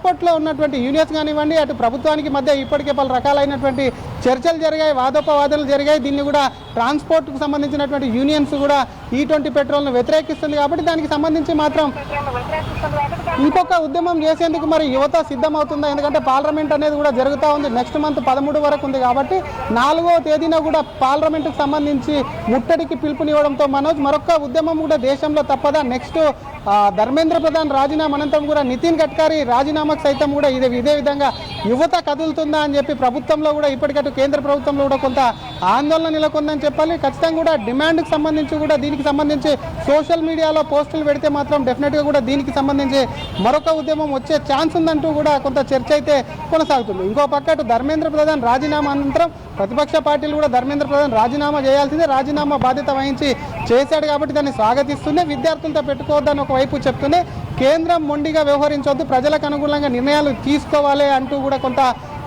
ట్రాన్స్పోర్ట్లో ఉన్నటువంటి యూనియన్స్ కానివ్వండి, అటు ప్రభుత్వానికి మధ్య ఇప్పటికే పలు రకాలైనటువంటి చర్చలు జరిగాయి, వాదోపవాదాలు జరిగాయి. దీన్ని కూడా ట్రాన్స్పోర్ట్కు సంబంధించినటువంటి యూనియన్స్ కూడా E20 పెట్రోల్ను వ్యతిరేకిస్తుంది. కాబట్టి దానికి సంబంధించి మాత్రం ఇంకొక ఉద్యమం చేసేందుకు మరి యువత సిద్ధమవుతుందా? ఎందుకంటే పార్లమెంట్ అనేది కూడా జరుగుతూ ఉంది. నెక్స్ట్ మంత్ 13 వరకు ఉంది. కాబట్టి 4వ తేదీన కూడా పార్లమెంటుకు సంబంధించి ముట్టడికి పిలుపునివ్వడంతో మనోజ్ మరొక ఉద్యమం కూడా దేశంలో తప్పదా? నెక్స్ట్ ధర్మేంద్ర ప్రధాన్ రాజీనామా అనంతరం కూడా నితిన్ గడ్కరీ రాజీనామాకు సైతం కూడా ఇదే విధంగా యువత కదులుతుందా అని చెప్పి ప్రభుత్వంలో కూడా ఇప్పటికట్టు కేంద్ర ప్రభుత్వంలో కూడా కొంత ఆందోళన నెలకొందని చెప్పాలి. ఖచ్చితంగా కూడా డిమాండ్కి సంబంధించి కూడా దీనికి సంబంధించి సోషల్ మీడియాలో పోస్టులు పెడితే మాత్రం డెఫినెట్గా కూడా దీనికి సంబంధించి మరొక ఉద్యమం వచ్చే ఛాన్స్ ఉందంటూ కూడా కొంత చర్చ అయితే కొనసాగుతుంది. ఇంకో పక్కటు ధర్మేంద్ర ప్రధాన్ రాజీనామా అనంతరం ప్రతిపక్ష పార్టీలు కూడా ధర్మేంద్ర ప్రధాన్ రాజీనామా చేయాల్సిందే, రాజీనామా బాధ్యత వహించి చేశాడు కాబట్టి దాన్ని స్వాగతిస్తూనే విద్యార్థులతో పెట్టుకోవద్దని ఒకవైపు చెప్తూనే కేంద్రం మొండిగా వ్యవహరించవద్దు, ప్రజలకు అనుకూలంగా నిర్ణయాలు తీసుకోవాలి అంటూ కూడా కొంత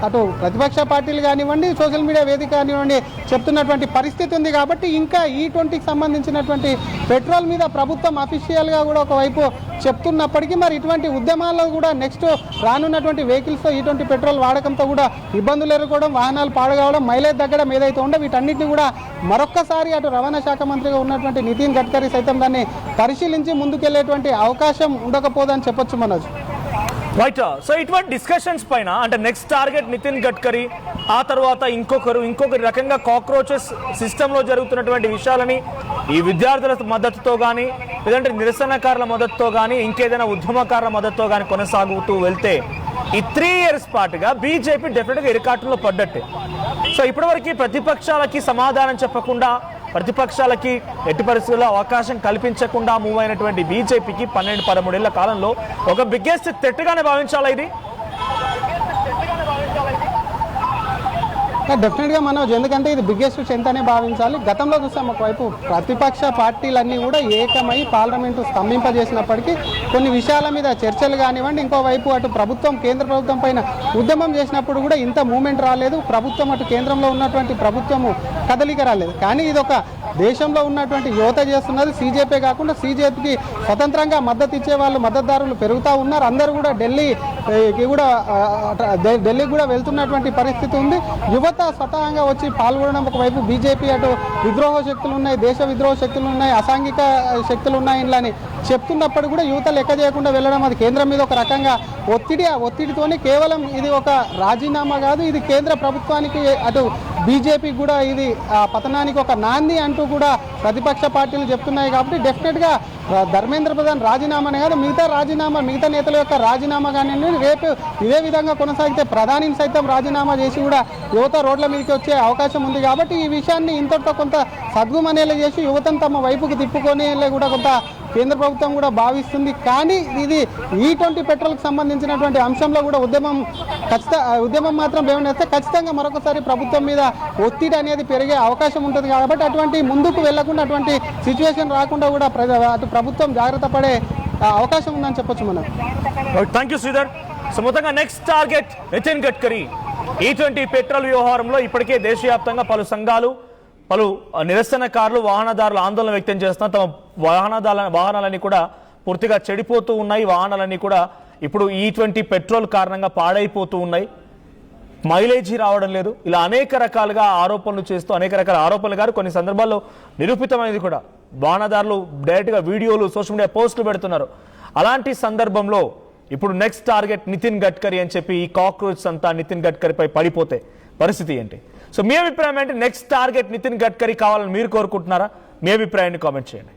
అటు ప్రతిపక్ష పార్టీలు కానివ్వండి, సోషల్ మీడియా వేదిక కానివ్వండి చెప్తున్నటువంటి పరిస్థితి ఉంది. కాబట్టి ఇంకా E20కి సంబంధించినటువంటి పెట్రోల్ మీద ప్రభుత్వం అఫీషియల్గా కూడా ఒకవైపు చెప్తున్నప్పటికీ మరి ఇటువంటి ఉద్యమాల్లో కూడా నెక్స్ట్ రానున్నటువంటి వెహికల్స్తో E20 పెట్రోల్ వాడకంతో కూడా ఇబ్బందులు ఎదుర్కోవడం, వాహనాలు పాడుకోవడం, మైలేజ్ తగ్గడం ఏదైతే ఉందో వీటన్నిటిని కూడా మరొక్కసారి అటు రవాణా శాఖ మంత్రిగా ఉన్నటువంటి నితిన్ గడ్కరీ సైతం దాన్ని పరిశీలించి ముందుకెళ్లేటువంటి అవకాశం ఉండకపోదని చెప్పొచ్చు మనోజ్. రైట్. సో ఇటువంటి డిస్కషన్స్ పైన అంటే నెక్స్ట్ టార్గెట్ నితిన్ గడ్కరీ, ఆ తర్వాత ఇంకొక రకంగా కాక్రోచెస్ సిస్టంలో జరుగుతున్నటువంటి విషయాలని ఈ విద్యార్థుల మద్దతుతో కానీ లేదంటే నిరసనకారుల మద్దతుతో కానీ ఇంకేదైనా ఉద్యమకారుల మద్దతుతో కానీ కొనసాగుతూ వెళ్తే ఈ 3 years పాటుగా బీజేపీ డెఫినెట్గా ఇరుకాటంలో పడ్డట్టే. సో ఇప్పటివరకు ప్రతిపక్షాలకి సమాధానం చెప్పకుండా, ప్రతిపక్షాలకి ఎట్టి పరిస్థితుల్లో అవకాశం కల్పించకుండా మూవ్ అయినటువంటి బీజేపీకి 12-13 ఏళ్ల కాలంలో ఒక బిగ్గెస్ట్ థ్రెట్గానే భావించాలా ఇది? డెఫినెట్గా మనోజ్, ఎందుకంటే ఇది బిగ్గెస్ట్ స్ట్రెంత్ అనే భావించాలి. గతంలో చూసాం ఒకవైపు ప్రతిపక్ష పార్టీలన్నీ కూడా ఏకమై పార్లమెంటు స్తంభింపజేసినప్పటికీ కొన్ని విషయాల మీద చర్చలు కానివ్వండి, ఇంకోవైపు అటు ప్రభుత్వం కేంద్ర ప్రభుత్వం పైన ఉద్యమం చేసినప్పుడు కూడా ఇంత మూమెంట్ రాలేదు. ప్రభుత్వం అటు కేంద్రంలో ఉన్నటువంటి ప్రభుత్వము కదలిక రాలేదు. కానీ ఇది ఒక దేశంలో ఉన్నటువంటి యువత చేస్తున్నది. సీజేపీ కాకుండా సీజేపీకి స్వతంత్రంగా మద్దతు ఇచ్చే వాళ్ళు మద్దతుదారులు పెరుగుతూ ఉన్నారు. అందరూ కూడా ఢిల్లీకి కూడా వెళ్తున్నటువంటి పరిస్థితి ఉంది. యువత స్వతహాగా వచ్చి పాల్గొనడం ఒకవైపు, బీజేపీ అటు విద్రోహ శక్తులు ఉన్నాయి, దేశ విద్రోహ శక్తులు ఉన్నాయి, అసాంఘిక శక్తులు ఉన్నాయి ఇలాని చెప్తున్నప్పుడు కూడా యువత లెక్క చేయకుండా వెళ్ళడం అది కేంద్రం మీద ఒక రకంగా ఒత్తిడితోనే కేవలం ఇది ఒక రాజీనామా కాదు, ఇది కేంద్ర ప్రభుత్వానికి అటు బీజేపీకి కూడా ఇది పతనానికి ఒక నాంది అంటూ కూడా ప్రతిపక్ష పార్టీలు చెప్తున్నాయి. కాబట్టి డెఫినెట్గా ధర్మేంద్ర ప్రధాన్ రాజీనామానే కాదు, మిగతా నేతల యొక్క రాజీనామా కానీ రేపు ఇదే విధంగా కొనసాగితే ప్రధానిని సైతం రాజీనామా చేసి కూడా యువత రోడ్ల మీదకి వచ్చే అవకాశం ఉంది. కాబట్టి ఈ విషయాన్ని ఇంతటితో కొంత సద్గుమనేలా చేసి యువతను తమ వైపుకి తిప్పుకొని కూడా కొంత కేంద్ర ప్రభుత్వం కూడా భావిస్తుంది. కానీ ఇది E20 పెట్రోల్కి సంబంధించినటువంటి అంశంలో కూడా ఉద్యమం మాత్రం ఏమనేస్తే ఖచ్చితంగా మరొకసారి ప్రభుత్వం మీద ఒత్తిడి అనేది పెరిగే అవకాశం ఉంటుంది. కాబట్టి అటువంటి ముందుకు వెళ్లకుండా, అటువంటి సిచ్యువేషన్ రాకుండా కూడా అటు ప్రభుత్వం జాగ్రత్త పడే అవకాశం ఉందని చెప్పొచ్చు మనం. Thank you Sridhar. సో మొత్తంగా next target Nitin Gadkari. E20 petrol వ్యవహారంలో ఇప్పటికే దేశవ్యాప్తంగా పలు సంఘాలు, పలు నిరసనకారులు, వాహనదారులు ఆందోళన వ్యక్తం చేస్తున్నారు. తమ వాహనాలన్నీ కూడా పూర్తిగా చెడిపోతూ ఉన్నాయి. వాహనాలన్నీ కూడా ఇప్పుడు E20 పెట్రోల్ కారణంగా పాడైపోతూ ఉన్నాయి. మైలేజీ రావడం లేదు. ఇలా అనేక రకాలుగా ఆరోపణలు చేస్తూ అనేక రకాల ఆరోపణలు గారు కొన్ని సందర్భాల్లో నిరూపితమైనది కూడా. వాహనదారులు డైరెక్ట్గా వీడియోలు, సోషల్ మీడియా పోస్టులు పెడుతున్నారు. అలాంటి సందర్భంలో ఇప్పుడు నెక్స్ట్ టార్గెట్ నితిన్ గడ్కరీ అని చెప్పి ఈ కాక్రోచ్ అంతా నితిన్ గడ్కరీపై పడిపోతే పరిస్థితి ఏంటి? సో మీ అభిప్రాయం ఏంటి? నెక్స్ట్ టార్గెట్ నితిన్ గడ్కరీ కావాలని మీరు కోరుకుంటున్నారా? మీ అభిప్రాయాన్ని కామెంట్ చేయండి.